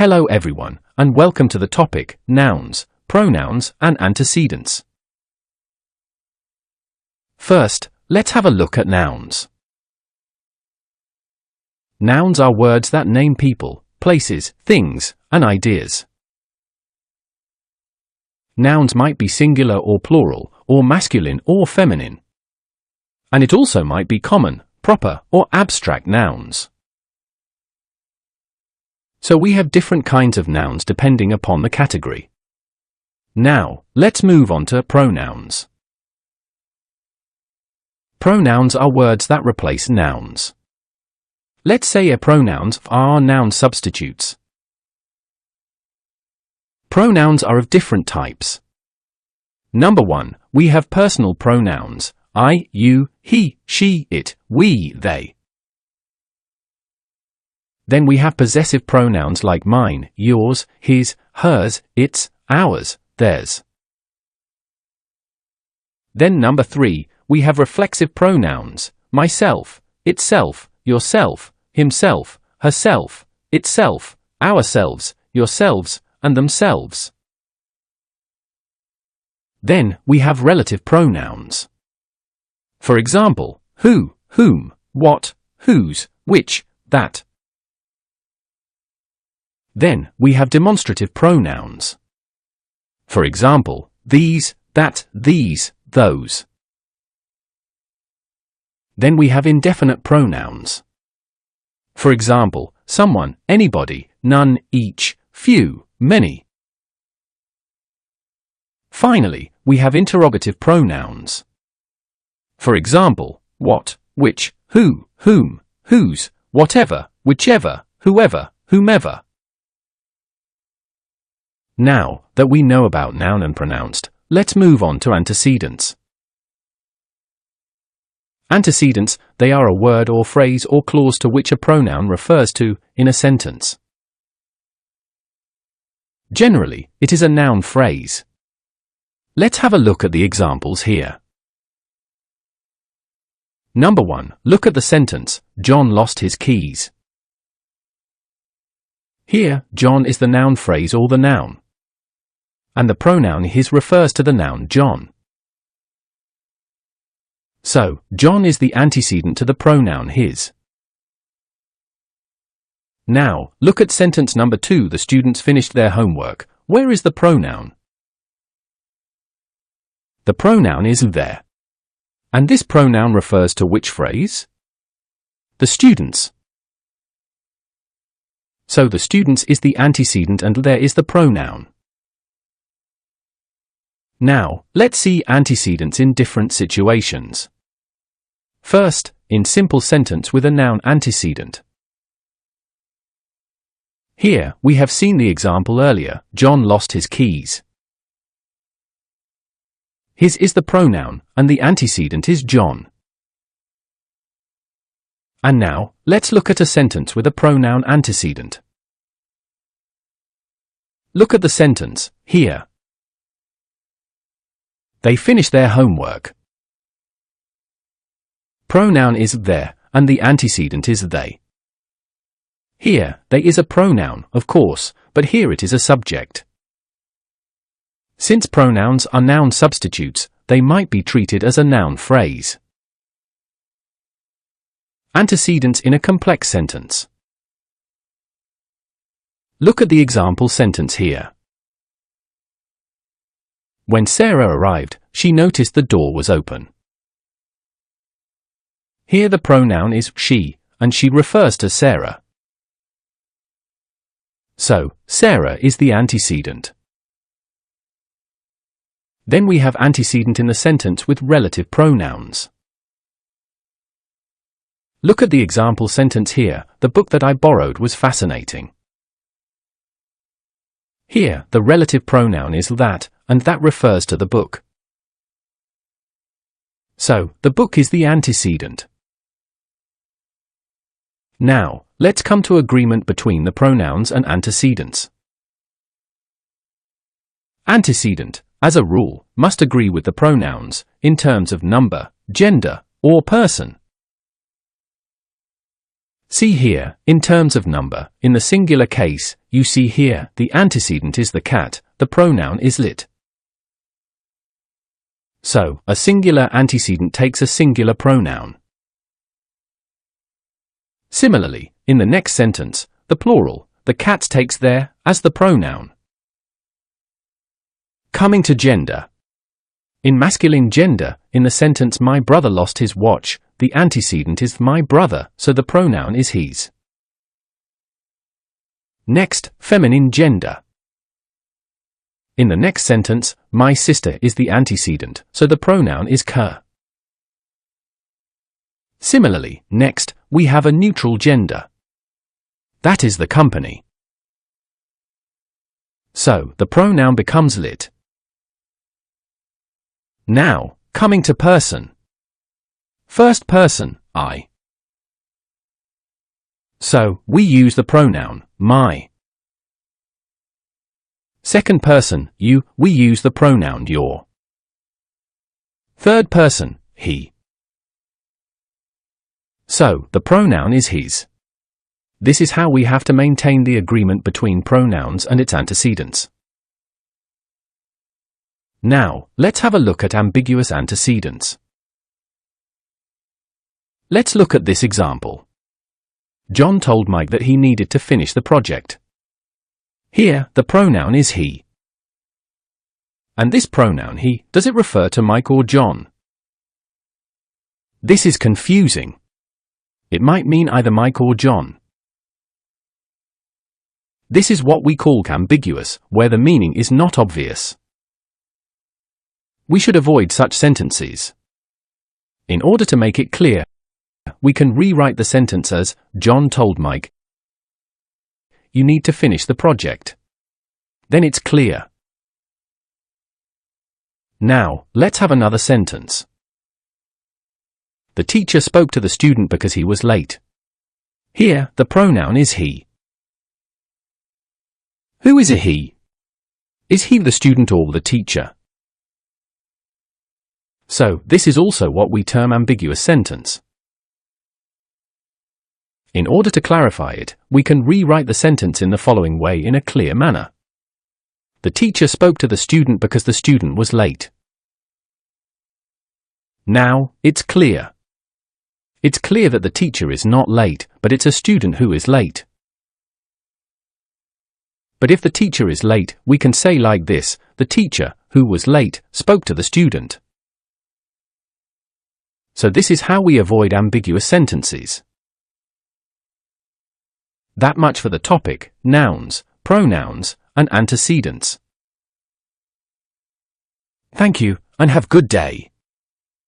Hello everyone, and welcome to the topic, nouns, pronouns, and antecedents. First, let's have a look at nouns. Nouns are words that name people, places, things, and ideas. Nouns might be singular or plural, or masculine or feminine. And it also might be common, proper, or abstract nouns. So we have different kinds of nouns depending upon the category. Now, let's move on to pronouns. Pronouns are words that replace nouns. Let's say pronouns are noun substitutes. Pronouns are of different types. Number 1, we have personal pronouns, I, you, he, she, it, we, they. Then we have possessive pronouns like mine, yours, his, hers, its, ours, theirs. Then number 3, we have reflexive pronouns, myself, itself, yourself, himself, herself, itself, ourselves, yourselves, and themselves. Then we have relative pronouns. For example, who, whom, what, whose, which, that. Then we have demonstrative pronouns. For example, these, that, these, those. Then we have indefinite pronouns. For example, someone, anybody, none, each, few, many. Finally, we have interrogative pronouns. For example, what, which, who, whom, whose, whatever, whichever, whoever, whomever. Now that we know about noun and pronounced, let's move on to antecedents. Antecedents, they are a word or phrase or clause to which a pronoun refers to in a sentence. Generally, it is a noun phrase. Let's have a look at the examples here. Number 1, look at the sentence, John lost his keys. Here, John is the noun phrase or the noun. And the pronoun his refers to the noun John. So, John is the antecedent to the pronoun his. Now, look at sentence number 2, the students finished their homework. Where is the pronoun? The pronoun is their. And this pronoun refers to which phrase? The students. So the students is the antecedent and there is the pronoun. Now, let's see antecedents in different situations. First, in simple sentence with a noun antecedent. Here, we have seen the example earlier, John lost his keys. His is the pronoun, and the antecedent is John. And now, let's look at a sentence with a pronoun antecedent. Look at the sentence, here. They finished their homework. Pronoun is their, and the antecedent is they. Here, they is a pronoun, of course, but here it is a subject. Since pronouns are noun substitutes, they might be treated as a noun phrase. Antecedents in a complex sentence. Look at the example sentence here. When Sarah arrived, she noticed the door was open. Here the pronoun is she, and she refers to Sarah. So, Sarah is the antecedent. Then we have antecedent in the sentence with relative pronouns. Look at the example sentence here, the book that I borrowed was fascinating. Here, the relative pronoun is that, and that refers to the book. So, the book is the antecedent. Now, let's come to agreement between the pronouns and antecedents. Antecedent, as a rule, must agree with the pronouns, in terms of number, gender, or person. See here, in terms of number, in the singular case, you see here, the antecedent is the cat, the pronoun is lit. So, a singular antecedent takes a singular pronoun. Similarly, in the next sentence, the plural, the cat takes their, as the pronoun. Coming to gender. In masculine gender, in the sentence my brother lost his watch, the antecedent is my brother, so the pronoun is his. Next, feminine gender. In the next sentence, my sister is the antecedent, so the pronoun is her. Similarly, next, we have a neutral gender. That is the company. So, the pronoun becomes lit. Now, coming to person. First person, I. So, we use the pronoun, my. Second person, you, we use the pronoun your. Third person, he. So, the pronoun is his. This is how we have to maintain the agreement between pronouns and its antecedents. Now, let's have a look at ambiguous antecedents. Let's look at this example. John told Mike that he needed to finish the project. Here, the pronoun is he. And this pronoun he, does it refer to Mike or John? This is confusing. It might mean either Mike or John. This is what we call ambiguous, where the meaning is not obvious. We should avoid such sentences. In order to make it clear, we can rewrite the sentence as, John told Mike, you need to finish the project. Then it's clear. Now, let's have another sentence. The teacher spoke to the student because he was late. Here, the pronoun is he. Who is a he? Is he the student or the teacher? So, this is also what we term ambiguous sentence. In order to clarify it, we can rewrite the sentence in the following way in a clear manner. The teacher spoke to the student because the student was late. Now, it's clear. It's clear that the teacher is not late, but it's a student who is late. But if the teacher is late, we can say like this, the teacher, who was late, spoke to the student. So this is how we avoid ambiguous sentences. That much for the topic, nouns, pronouns, and antecedents. Thank you, and have a good day.